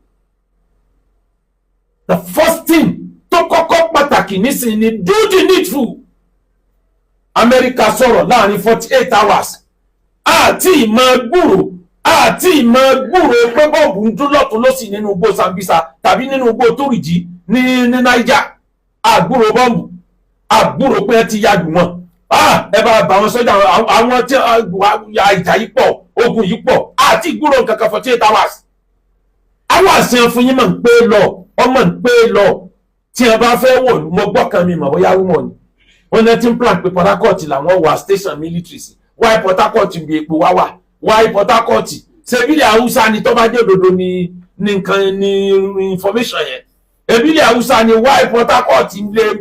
The first thing tó kọ́kọ́ pàtàkì nísìnyí ni do the needful. America sọ̀rọ̀ láàrin 48 hours àti ìmọ̀ gbúrò pé bọ́ọ̀bù ń dún lọ́tún lọ́sì nínú igbó Sambisa tàbí nínú igbó Toriji ní Niger àgbúrò bọ́ọ̀bù àgbúrò pé ẹ ti yàgò wọn ẹ bá bá wọn sọ́jà àwọn tí ìjà yìí pọ̀ ogun yìí pọ̀ àti ìgbúrò nǹkan kan 48 hours àwọn àṣeyàn fún yín mọ̀ ń pé lọ ọmọ ń pé lọ tí ẹ bá fẹ́ wò mo gbọ́ kan mi mọ̀ bóyá wúmọ̀ ni wọ́n ní ti ń plan pé Port Harcourt làwọn wà station military sí wáyé Port Harcourt bí epo wá wà wáyé Port Harcourt ṣebílẹ̀ Haúsá ni tó bá dé òdodo ní nǹkan ní information yẹn ebílẹ̀ Haúsá ni wáyé Port Harcourt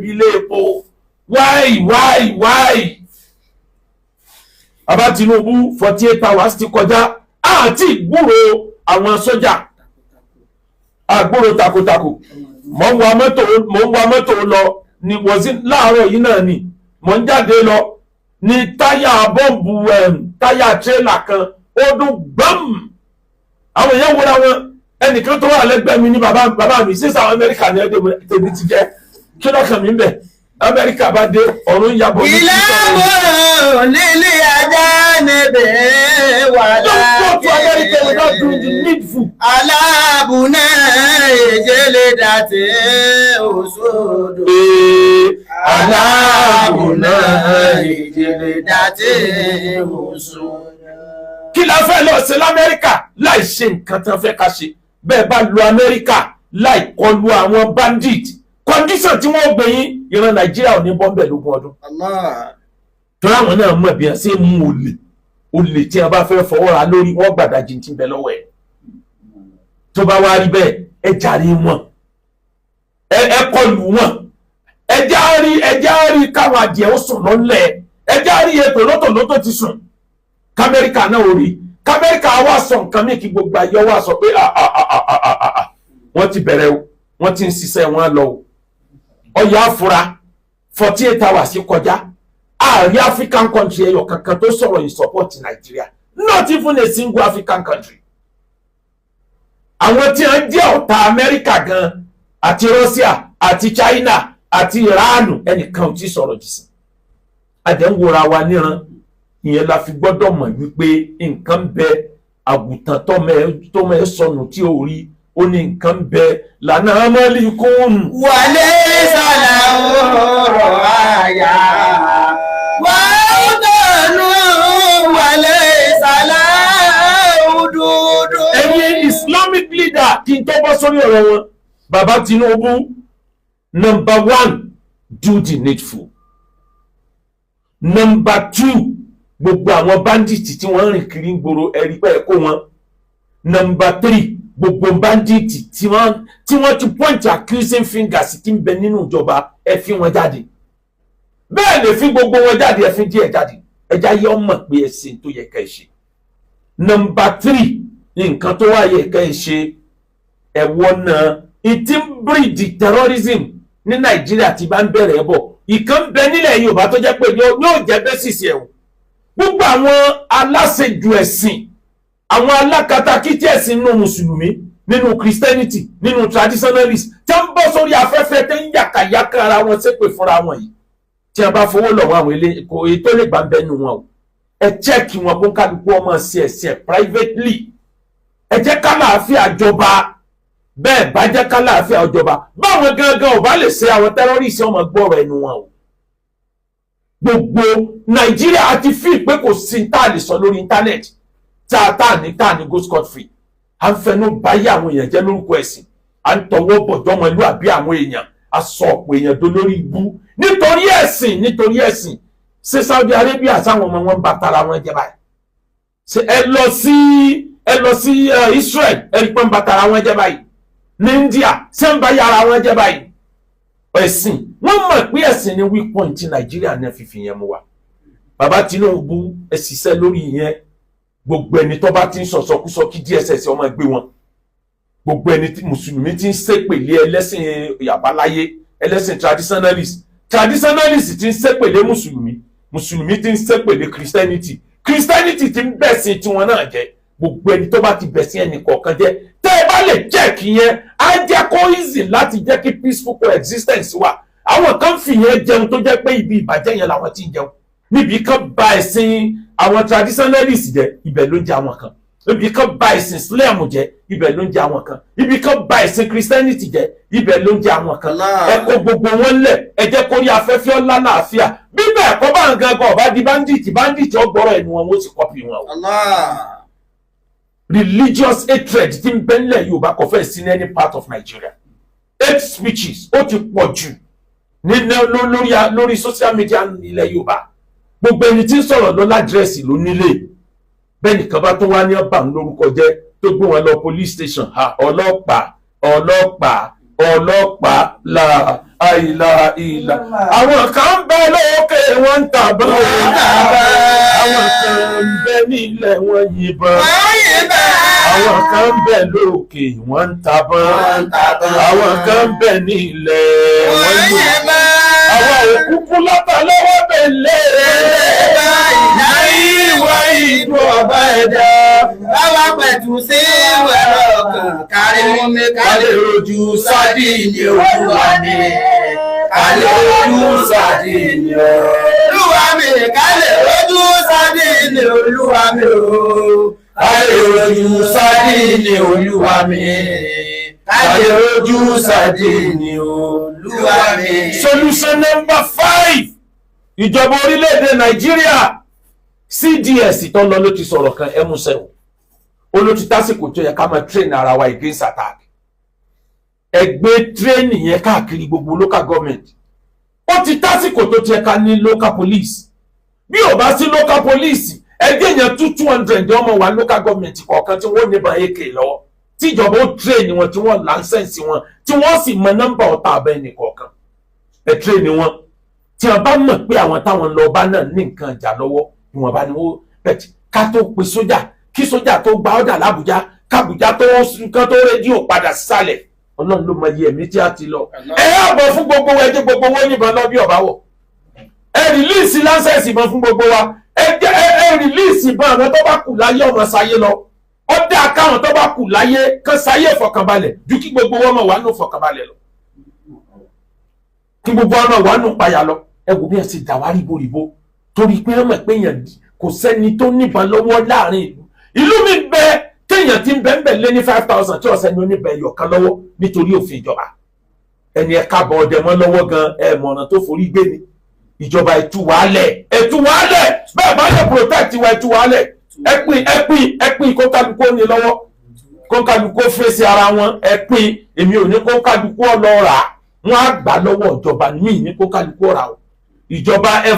ilé epo wáyé Bàbá Tinubu 48 hours ti kọjá àti ìgbúrò àwọn sójà àgbúrò takotako mò ń wa mọ́tò lọ ni wọ́sí láàárọ̀ yìí náà ni mò ń jáde lọ ní táyà bọ́ǹbù táyà tírélà kan ó dún gbọ́m àwọn èèyàn wúra wọn ẹnìkan tó wà lẹ́gbẹ̀ẹ́ mi ní bàbá mi sísà Amẹ́ríkà ní ẹ̀dẹ̀ tèmi ti jẹ́ kí lọ́kàn mi ń bẹ̀ Amẹ́ríkà bá dé ọ̀run yabọ̀ ní ilé wo nílé ajá níbẹ̀ wà don't go to America without doing the needful. alábùnà ìjẹ́lẹ̀ dàtẹ́ òṣòdò alábùnà ìjẹ́lẹ̀ dàtẹ́ òṣòdò. kí la fẹ́ lọ sí l'Amẹ́ríkà láì ṣe nǹkan tí wọ́n fẹ́ ká ṣe bẹ́ẹ̀ bá lu Amẹ́ríkà láì kọlu àwọn bandit condition tí wọ́n gbé yín ìran Nàìjíríà ò ní bọ́m̀bẹ̀ lógún ọdún. torí àwọn náà mọ̀ bí wọ́n ṣe mú olè tí wọ́n bá fẹ́ fọwọ́ ra lórí wọ́n gbàdájì tí ń bẹ lọ́wọ́ ẹ̀ tó bá wá rí bẹ́ẹ̀ ẹ jàre wọn ẹ kọlù wọn ẹ já rí káwọn adìẹ ó sùn lọ́lẹ̀ ẹ já rí ètò lótòlótò ti sùn k'Amẹ́ríkà náà ò rí k'Amẹ́ríkà wá sọ nǹkan mí kí gbogbo ayé wá sọ pé wọ́n ti bẹ̀rẹ̀ o wọ́n ti ń ṣiṣẹ́ wọn lọ o ọyọ àfúrá 48 hours kọjá ààrí African country ẹyọ kankan tó sọ̀rọ̀ in support Nigeria not even a single African country. àwọn tí wọ́n jẹ́ ọ̀tá Amẹ́ríkà gan àti Russia àti China àti Iran ẹnìkan ò tí sọ̀rọ̀ jù sí àdéhùnwòra wa níran ìyẹn la fi gbọ́dọ̀ mọ̀ wípé nǹkan bẹ àgùntàn tó mẹ́ sọnù tí ò rí ó ní nǹkan bẹ lànà amọ́lì kún. wọlé sọlá òòrọ̀ àyà wọ́n tọ̀nù wọlé sọlá òdòdó. ẹ̀yin Islamic leader kí n tó bọ́ sórí ọ̀rọ̀ wọn Bàbá Tinubu number 1 do the needful number 2 gbogbo àwọn bandits tí wọ́n rìn kiri ń gbòòrò ẹ̀rí pẹ́ kó wọn number 3 gbogbo bandits tí wọ́n ti point accusing fingers tí ń bẹ nínú ìjọba ẹ fi wọn jáde bẹ́ẹ̀ lè fi gbogbo wọn jáde ẹ fi díẹ̀ jáde ẹja yẹ ọmọ pé ẹ ṣe tó yẹ ká ẹ ṣe number 3 nǹkan tó wá yẹ ká ẹ ṣe ẹ̀wọ̀n náà ìtí ń breed terrorism ní Nàìjíríà tí bá ń bẹ̀rẹ̀ bọ̀ ìkan bẹ nílẹ̀ Yorùbá tó jẹ́ pé yóò jẹ́ basis ẹ̀ o gbogbo àwọn aláṣejù ẹ̀sìn, àwọn alákatakítí ẹ̀sìn nínú mùsùlùmí, nínú christianity, nínú traditionalist, tí wọ́n bọ́ sórí afẹ́fẹ́ tẹ́ ń yàkàyàkà ara wọn ṣépè fúnra wọn yìí, tí wọ́n bá fowó lọ́wọ́ àwọn ilé kò èyí tó lè gbà ń bẹ́nu wọn o. Ẹ chẹ́ẹ̀kì wọn kó kálukú ọmọ sí ẹ̀sìn privately. Ẹ jẹ́ kálàáfíà jọba, bẹ́ẹ̀ bá jẹ́ kálàáfíà jọba, báwọn gangan ò bá lè ṣe àwọn tẹ́rọ́rìsì ọmọ gbọ́rọ̀ ẹnu wọn o. Gbogbo Nàìjíríà ti fi pé kò sí tá a lè sọ lórí íńtánẹ́ẹ̀tì tá a ní go scot free. À ń fẹnu báyé àwọn èèyàn jẹ́ lórúkọ ẹ̀sìn, à ń tọwọ́ bọ̀jọ́ ọmọlúwàbí àwọn èèyàn, a sọ ọ̀pọ̀ èèyàn do lórí ibú nítorí ẹ̀sìn. Ṣé Saudi Arabia sáwọn ọmọ wọn bá tara wọn jẹ báyìí? Ṣé ẹ lọ sí Israel ẹ rí pé ń bá tara wọn jẹ báyìí? Ní India ṣé ń bá yàrá wọn jẹ báyìí? Ẹ̀sìn, wọ́n mọ̀ pé ẹ̀sìn ni weak point Nàìjíríà náà fífi yẹn mú wa. Bàbá Tinubu ẹ ṣiṣẹ́ lórí yẹn. Gbogbo ẹni tó bá ti ń sọ̀sọ̀kúsọ kí DSS ọmọ gbé wọn. Gbogbo ẹni tí mùsùlùmí ti ń ṣépèlé ẹlẹ́sìn àbáláyé, ẹlẹ́sìn traditionalist ti ń ṣépèlé mùsùlùmí ti ń ṣépèlé christianity ti ń bẹ̀sìn tiwọn náà jẹ́. Gbogbo ẹni tó bá ti bẹ̀sìn ẹnì kọ̀ọ̀kan jẹ́, tẹ́ ẹ bá lè jẹ́ kí yẹn á jẹ́ kó easy láti jẹ́ kí peaceful coexistence wà. Àwọn kan fi yẹn jẹun tó jẹ́ pé ibi ìbàjẹ́ yẹn làwọn ti ń jẹun. Níbi kan bà ẹ̀sìn àwọn traditionalist jẹ́, ibẹ̀ ló ń jẹ àwọn kan. Ibi kan bà ẹ̀sìn Islam jẹ́, ibẹ̀ ló ń jẹ àwọn kan. Ibi kan bà ẹ̀sìn Christianity jẹ́, ibẹ̀ ló ń jẹ àwọn kan. Ẹ kó gbogbo wọn lẹ̀, ẹ jẹ́ kó rí afẹ́fẹ́ ọlá láàfíà. Bí bẹ́ẹ̀ kọ́ bá ń gangan ọba di bandit ọgbọ́rọ̀ ẹnu wọn ó sì kọ́pì wọn o. Religious hatred tí ń bẹ nílẹ̀ Yorùbá kò fẹ́ sí ní any part of Nigeria. Hate speeches ó ti pọ̀ jù lórí social media nílẹ̀ Yorùbá. Gbogbo ẹni tí ń sọ̀rọ̀ lọ ládírẹ́sì ló nílé. Bẹ́ẹ̀ nìkan bá tó wá ní ọba ń lórúkọ jẹ́ tó gbé wọn lọ police station. Ọlọ́pàá la àìlà ìlà. Àwọn kan ń bẹ lókè wọ́n ń tàbá. Àwọn kan ń bẹ nílẹ̀ wọ́n yìnbọn. Àwọn kan ń bẹ lókè wọ́n ń tàbá. Àwọn kan ń bẹ nílẹ̀ wọ́n yìnbọn. Àwọn òkúkú látà lọ́wọ́ bẹ̀lẹ̀. Ìwà ìdú ọba ẹ̀dá. Báwa pẹ̀tù sí wẹ̀rọ kan, kárí mú mi kárí rojú sádìní Olúwa mi. Kárí rojú sádìní Olúwa mi. Kárí rojú sádìní Olúwa mi. Kárí rojú sádìní Olúwa mi. Kárí rojú sádìní Olúwa mi. Solution number 5. Ìjọba orílẹ̀-èdè Nàìjíríà. CDS tó lọ ló ti sọ̀rọ̀ kan ẹmúṣẹ́ o. Ó ló ti tásìkò tó yẹ ká máa train ara wa against attack. Ẹgbẹ́ training yẹn káàkiri gbogbo local government. Ó ti tásìkò tó ti yẹ ká ní local police. Bí ò bá sí local police, ẹgbẹ́ yẹn 200 ọmọ wa local government kọ̀ọ̀kan tí wọ́n níbọn AK lọ́wọ́. Tí ìjọba ó train wọn, tí wọ́n láńsẹ̀nsì wọn, tí wọ́n sì mọ nọ́mbà ọ̀tá abẹ́ nìkọ̀ọ̀kan. Ẹ train wọn. Tí wọ́n bá mọ̀ pé àwọn táwọn lọ bá náà ní nǹkan ìjà lọ́wọ́, ìwọ̀n bá ní wọ́n bẹ̀tì ká tó pe sójà, kí sójà tó gba ọ̀dà l'Àbújá, kábùjá tó kan tó rédíò padà sálẹ̀. Ọlọ́run ló mọ iye ẹ̀mí tí a ti lọ. Ẹ yàbọ̀ fún gbogbo wa, ẹ jẹ́ gbogbo wọn níbọn lọ bí ọ̀bá wọ̀. Ẹ rìlíìsì láńsẹ̀sì ìbọn fún gbogbo wa. Ẹ rìlíìsì ìbọn àwọn tó bá kù láyé ọmọ sáyé lọ. Ó dá káwọn tó bá kù láyé kan sáyé ìfọ̀kànbalẹ̀ ju kí gbogbo wọn mọ̀ wá nù ìfọ̀kànbalẹ̀ lọ. Kí gbogbo wọn mọ̀ wá nù payà lọ. Ẹ wò bí ẹ ti dà wá ríboríbo. Torí pé wọ́n mọ̀ pé èèyàn kò sẹ́ni tó níbọn lọ́wọ́ láàrin ìlú. Ìlú mi bẹ téèyàn ti ń bẹ ń bẹ lé ní 5,000 tí ọ̀sẹ̀ ni ó níbẹ̀ yọ̀kan lọ́wọ́ nítorí òfin ìjọba. Ẹni ẹ kábọ̀ ọdẹ mọ́ lọ́wọ́ gan mọ̀ràn tó forí gbé ni. Ìjọba ẹ̀tú wàálẹ̀ bẹ́ẹ̀ bá lè protect wa ẹ̀tú wàálẹ̀. Ẹ pín kó kálukú ní lọ́wọ́, kó kálukú fèsì ara wọn, ẹ pín. Èmi ò ní kó kálukú ọlọ́ra, wọ́n á gbà lọ́wọ́ ìjọba míì ní kó kálukú ọ̀rà o. Ìjọba ẹ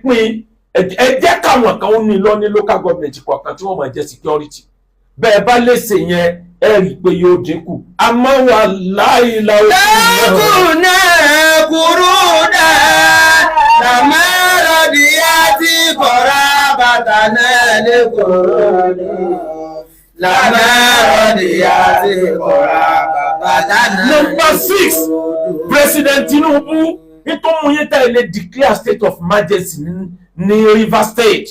pín. Ẹ jẹ́ káwọn kan ó ní lọ ní local government kọ̀ọ̀kan tí wọ́n máa jẹ́ security. Bẹ́ẹ̀ bá lè ṣe yẹn ẹ rí i pé yóò dínkù. Àmọ́ wà láìla òkú náà. Dákúnná kúrú dá, tàmẹ́rọ̀ di àti kọ̀ra bàtà náà lè kúrò ní. Tàmẹ́rọ̀ di àti kọ̀ra bàtà náà. Number 6, President Tinubu nítorí yẹn tẹ́ ilé declare state of emergency ní Rivers State.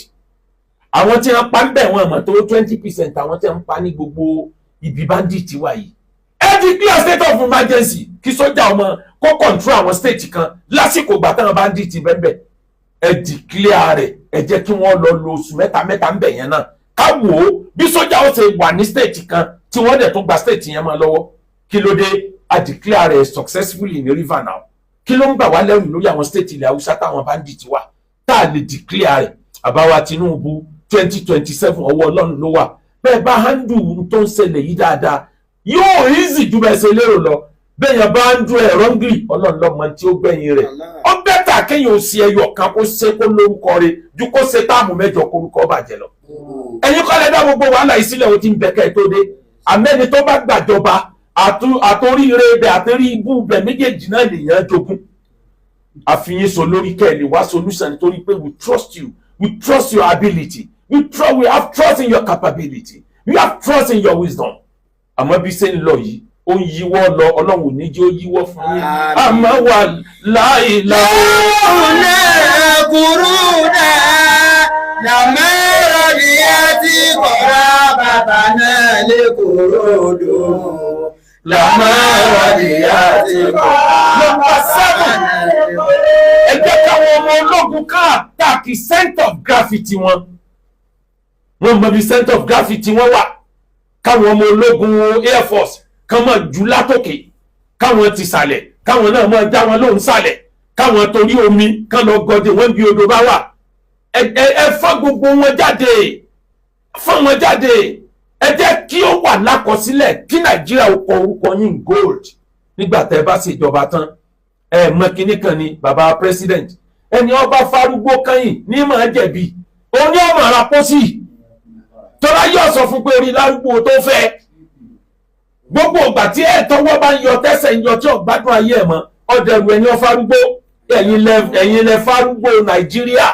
àwọn tí wọ́n pa ń bẹ̀ wọ́n mọ̀ tó 20% àwọn tí wọ́n pa ní gbogbo ibi bandit wà yìí. ẹ declare state of emergency kí sójà ọmọ kó control àwọn state kan lásìkò ìgbà táwọn bandit bẹ́ẹ̀ ẹ declare rẹ̀ ẹ jẹ́ kí wọ́n lọ lo oṣù mẹ́ta ń bẹ̀ yẹn náà ká wò ó bí sójà ó ṣe wà ní state kan tí wọ́n dẹ̀ tún gba state yẹn máa lọ́wọ́ kí ló dé a declare rẹ̀ successfully ní river now kí ló ń bà wá lẹ́rù lórí àwọn state ilẹ̀ haúsá táwọn bandit wà tá a lè declare rẹ̀ àbáwá Tinubu 2027 ọwọ́ Ọlọ́run ló wà bẹ́ẹ̀ bá handle tó ń ṣẹlẹ̀ yìí dáadáa yóò easy ju bẹ́ẹ̀ ṣe lérò lọ bẹ́ẹ̀ yẹn bá handle ẹ̀ wrongly Ọlọ́run lọ́mọ tí ó gbẹ̀yìn rẹ̀ ó bẹ́tà kéèyàn ò sí ẹyọ kan kó ṣe kó lórúkọ rẹ̀ ju kó ṣe táàmù mẹ́jọ kórúkọ bàjẹ́ lọ. ẹ̀yin kọ́lẹ̀ dá gbogbo wàhálà yìí sílẹ̀ ó ti ń bẹ̀kẹ́ tó dé àmẹ́ni tó bá gbàjọba àtoríire bẹ̀ àtorí ibú bẹ̀ méjèèjì náà lèèyàn jogún àfihàn sọ lórí kẹ́ẹ̀lì wá solution nítorí pé we trust your ability we have trust in your capability we have trust in your wisdom àmọ́ bí ṣe ń lọ yìí ó ń yíwọ́ lọ Ọlọ́run ò ní jẹ́ ó yíwọ́ fún yín àmọ́ wà láìláì. ọ̀nà kúrú náà làmẹ́rọ̀ ni ẹ ti kọ̀ra bàbá náà lè kúrò dò làmẹ́rọ̀ ni ẹ ti kọ̀ra bàbá náà lè kúrò dò. ẹ jẹ́ káwọn ọmọ ológun káàkiri center of gravity wọn mọ bí center of gravity wọn wà káwọn ọmọ ológun air force kan máa jù látòkè káwọn ti sàlẹ̀ káwọn náà máa já wọn lóhùn sàlẹ̀ káwọn torí omi kan lọ gọdẹ wọn bí odò bá wà ẹ fọ́ gbogbo wọn jáde fọ́ wọn jáde ẹ jẹ́ kí ó wà lákọsílẹ̀ kí Nàìjíríà ó kọ orúkọ yín gold nígbà tẹ́ bá ṣèjọba tán ẹ mọ kinní kan ni bàbá president ẹni ọba farúgbó kẹ́yìn ní máa jẹ̀bi òun ní ọmọ ara pósí tọ́lá yóò sọ fún pé orí lárúgbó tó fẹ́ gbogbo ìgbà tí ẹ̀ tọwọ́ bá ń yọ tẹ́sẹ̀ ń yọ tí ò gbádùn ayé ẹ̀ mọ́ ọ̀dẹ̀rù ẹni ọ̀farúgbó ẹ̀yin lẹ farúgbó Nàìjíríà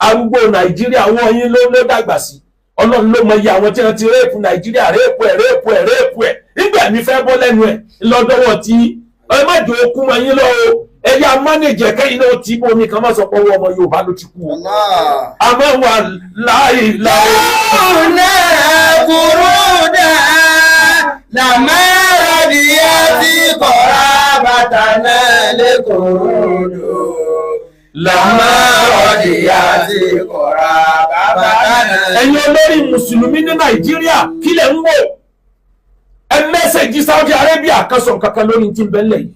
arúgbó Nàìjíríà wọ́n yín ló dàgbà sí Ọlọ́run ló mọ iye àwọn tí wọ́n ti réèpù Nàìjíríà réèpù ẹ̀ nígbà mi fẹ́ bọ́ lẹ́nu ẹ̀ lọ́dọ́wọ́ tí ẹ má jò okú mọ yín lọ́wọ́ ẹ̀yà mánéjì ẹ̀kẹ́yìn náà tí bomi kan má sọ pé ọwọ́ ọmọ Yorùbá ló ti kú o àmọ́ wà láìláì. ọ̀nà kúrú náà làmẹ́rọ̀ ni ẹ ti kọ̀ra bàtà náà lè kúrò dò làmẹ́rọ̀ ni ẹ ti kọ̀ra bàtà náà. ẹ̀yin olórí mùsùlùmí ní Nàìjíríà kílẹ̀ ń wò ẹ mẹ́sẹ̀gì Saudi Arabia kan sọ kankan lórí tí ń bẹ ńlẹ̀ yìí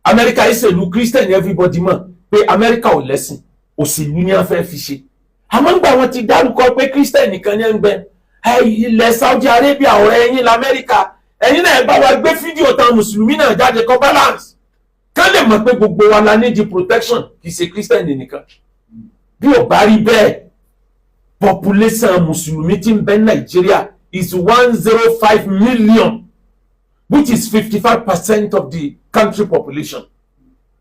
Amẹ́ríkà ìṣèlú Christian everybody mọ̀ pé Amẹ́ríkà ò lẹ́sìn òṣèlú ni wọ́n fẹ́ fi ṣe àmọ́ nígbà wọn ti dárúkọ pé Christian nìkan ní ẹ̀ ń bẹ ilẹ̀ Saudi Arabia ọ̀rẹ́ ẹ̀yin l'Amẹ́ríkà ẹ̀yin náà bá wa gbé fídíò tán mùsùlùmí náà jáde kọ́ balance ká lè mọ̀ pé gbogbo wa la ní di protection kì í ṣe Christian nìkan bí ò bá rí bẹ́ẹ̀ population mùsùlùmí tí ń bẹ Nàìjíríà is 105 million which is 55% of the country population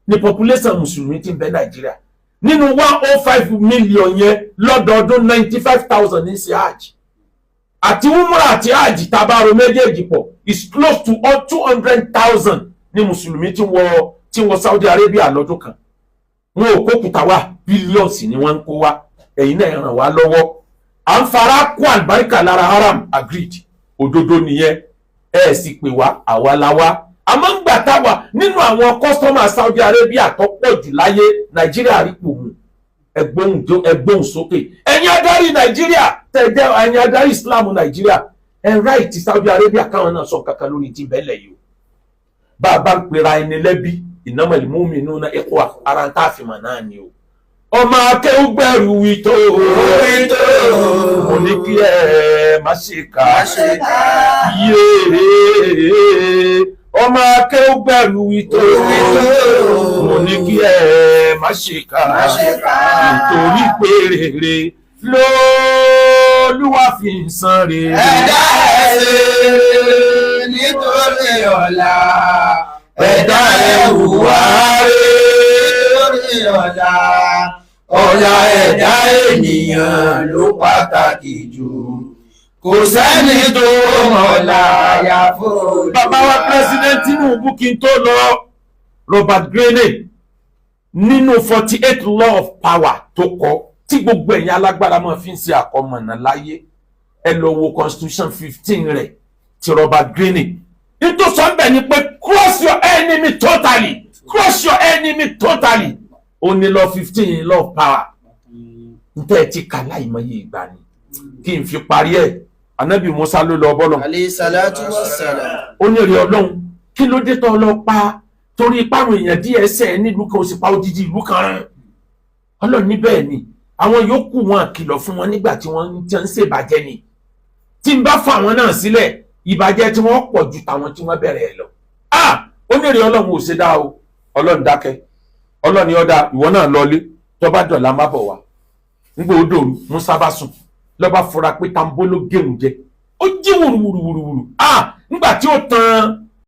ní population mùsùlùmí tí ń bẹ Nàìjíríà nínú 105 million yẹn lọ́dọọdún 95,000 ní sí hajj àti umrah àti hajj tabaro méjèèjì pọ̀ is close to 200,000 ní mùsùlùmí tí wọ Saudi Arabia lọ́dún kan wọn ò kókùtà wá billions ni wọ́n ń kó wá ẹ̀yin náà ràn wá lọ́wọ́ à ń fara kó àlùbáríkà lára haram agreed òdodo nìyẹn ẹ sì pè wá àwa la wá àmọ́ ń gbà táwa nínú àwọn kọ́sítọ́mà Saudi Arabia tó pọ̀ jù láyé Nàìjíríà rí pò mú ẹgbóhùn sókè ẹ̀yin adarí Nàìjíríà tẹ̀jẹ́ ẹ̀yin adarí Islam Nàìjíríà ẹ̀ right Saudi Arabia káwọn náà sọ kankan lórí ti bẹ́lẹ̀ yìí o bá a bá ń pera ẹni lẹ́bí innamal mu'minuna ikhwa ara ń tàfimọ̀ náà ni o ọmọ akéwùgbẹ̀rù wìtò mo ní kí ẹ má ṣe kà yéé ọmọ akéwùgbẹ̀rù wìtò mo ní kí ẹ má ṣe kà nítorí pé rere lÓlúwa fi ń san rere. ẹ̀dá ẹ̀ṣẹ̀ nítorí ọ̀la ẹ̀dá ẹ̀hùwà nítorí ọ̀la ọ̀la ẹ̀dá ènìyàn ló pàtàkì jù kò sẹ́ni tó mọ̀la àyàfó. bàbá wa president Tinubu kí n tó lọ Robert Greene nínú 48 law of power tó kọ tí gbogbo ẹ̀yin alágbára máa fi ń ṣe àkọmọ̀nà láyé ẹ lọ wo constitution 15 rẹ̀ ti Robert Greene nítorí sọ́nbẹ̀ ni pé cross your enemy totally cross your enemy totally ó ní law 15 law of power ntẹ́ ẹ ti kà láìmọye ìgbà ni kí n fi parí ẹ̀ Ànábì Musa ló lọ bọ́lọ̀ alayhi salatu wassalam. ó ní rí Ọlọ́run kí ló dé tó lọ pa torí ipáwọn èèyàn díẹ̀ ẹsẹ̀ nílùú kan ó sì pa odidi ìlú kan rán Ọlọ́run ní bẹ́ẹ̀ ni àwọn yòókù wọn kìlọ̀ fún wọn nígbà tí wọ́n ń ṣèbàjẹ́ ni tí n bá fà wọn náà sílẹ̀ ìbàjẹ́ tí wọ́n pọ̀ ju tàwọn tí wọ́n bẹ̀rẹ̀ ẹ̀ lọ ó ní rí Ọlọ́run ò ṣe dá o Ọlọ́run dákẹ́ Ọlọ́run ní ọ̀dà ìwọ náà lọlé tó bá dọ̀la má bọ̀ wá nígbà ó dòru Musa bá sùn lọ́ba fura pé tambo ló gé òun jẹ ó jí wùrùwùrùwùrù nígbà tí ó tan